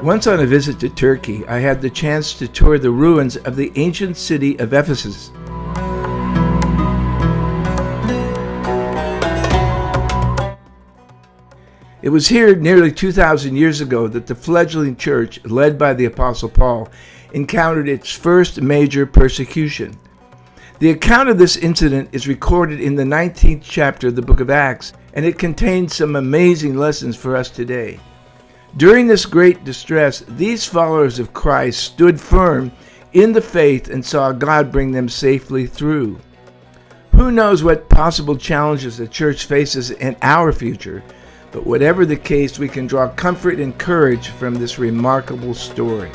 Once on a visit to Turkey, I had the chance to tour the ruins of the ancient city of Ephesus. It was here nearly 2,000 years ago that the fledgling church, led by the Apostle Paul, encountered its first major persecution. The account of this incident is recorded in the 19th chapter of the book of Acts, and it contains some amazing lessons for us today. During this great distress, these followers of Christ stood firm in the faith and saw God bring them safely through. Who knows what possible challenges the church faces in our future, but whatever the case, we can draw comfort and courage from this remarkable story.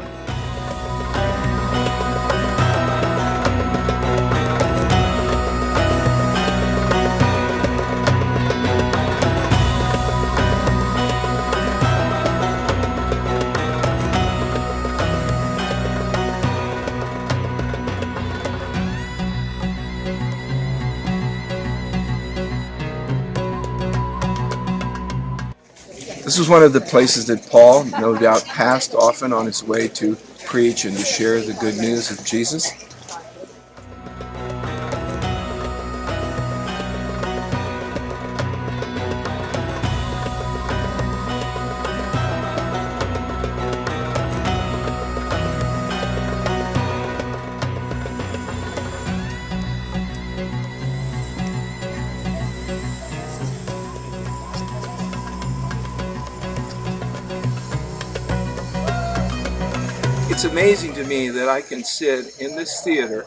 This was one of the places that Paul, no doubt, passed often on his way to preach and to share the good news of Jesus. It's amazing to me that I can sit in this theater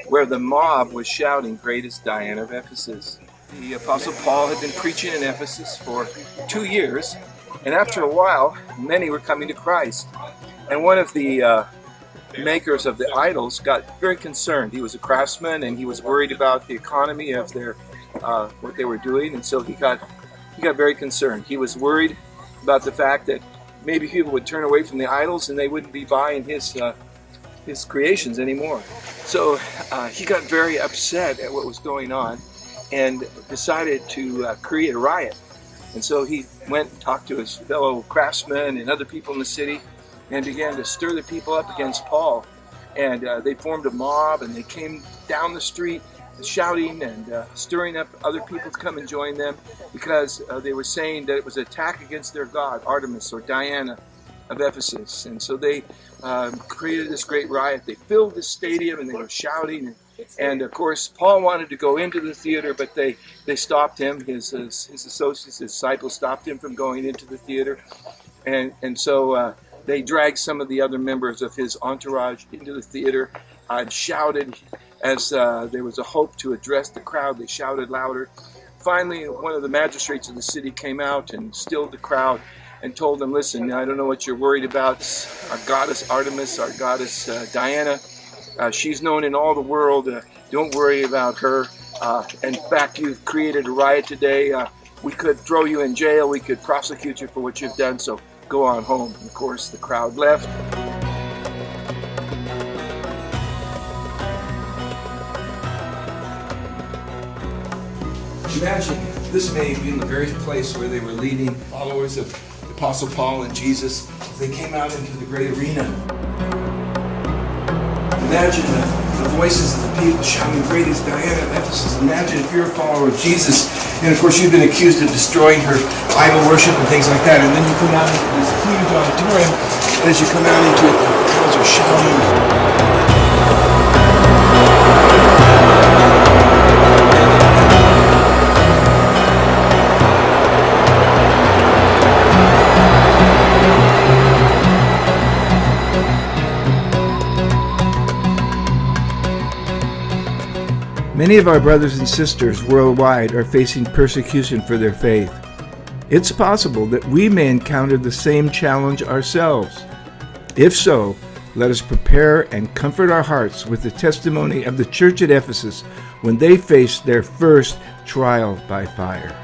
where the mob was shouting, "Great is Diana of Ephesus." The Apostle Paul had been preaching in Ephesus for 2 years, and after a while, many were coming to Christ. And one of the makers of the idols got very concerned. He was a craftsman, and he was worried about the economy of their what they were doing, and so he got very concerned. He was worried about the fact that maybe people would turn away from the idols and they wouldn't be buying his creations anymore. So he got very upset at what was going on and decided to create a riot. And so he went and talked to his fellow craftsmen and other people in the city and began to stir the people up against Paul. And they formed a mob, and they came down the street shouting and stirring up other people to come and join them, because they were saying that it was an attack against their god, Artemis or Diana of Ephesus. And so they created this great riot. They filled the stadium and they were shouting. And of course, Paul wanted to go into the theater, but they stopped him. His associates, his disciples stopped him from going into the theater. And so they dragged some of the other members of his entourage into the theater and shouted. As there was a hope to address the crowd, they shouted louder. Finally, one of the magistrates of the city came out and stilled the crowd and told them, "Listen, I don't know what you're worried about. Our goddess Artemis, our goddess Diana, she's known in all the world. Don't worry about her. In fact, you've created a riot today. We could throw you in jail. We could prosecute you for what you've done, so go on home." And of course, the crowd left. Imagine this may have been the very place where they were leading followers of the Apostle Paul and Jesus. They came out into the great arena. Imagine the voices of the people shouting, "Great is Diana of Ephesus." Imagine if you're a follower of Jesus, and of course you've been accused of destroying her idol worship and things like that, and then you come out into this huge auditorium, and as you come out into it, the crowds are shouting. Many of our brothers and sisters worldwide are facing persecution for their faith. It's possible that we may encounter the same challenge ourselves. If so, let us prepare and comfort our hearts with the testimony of the church at Ephesus when they faced their first trial by fire.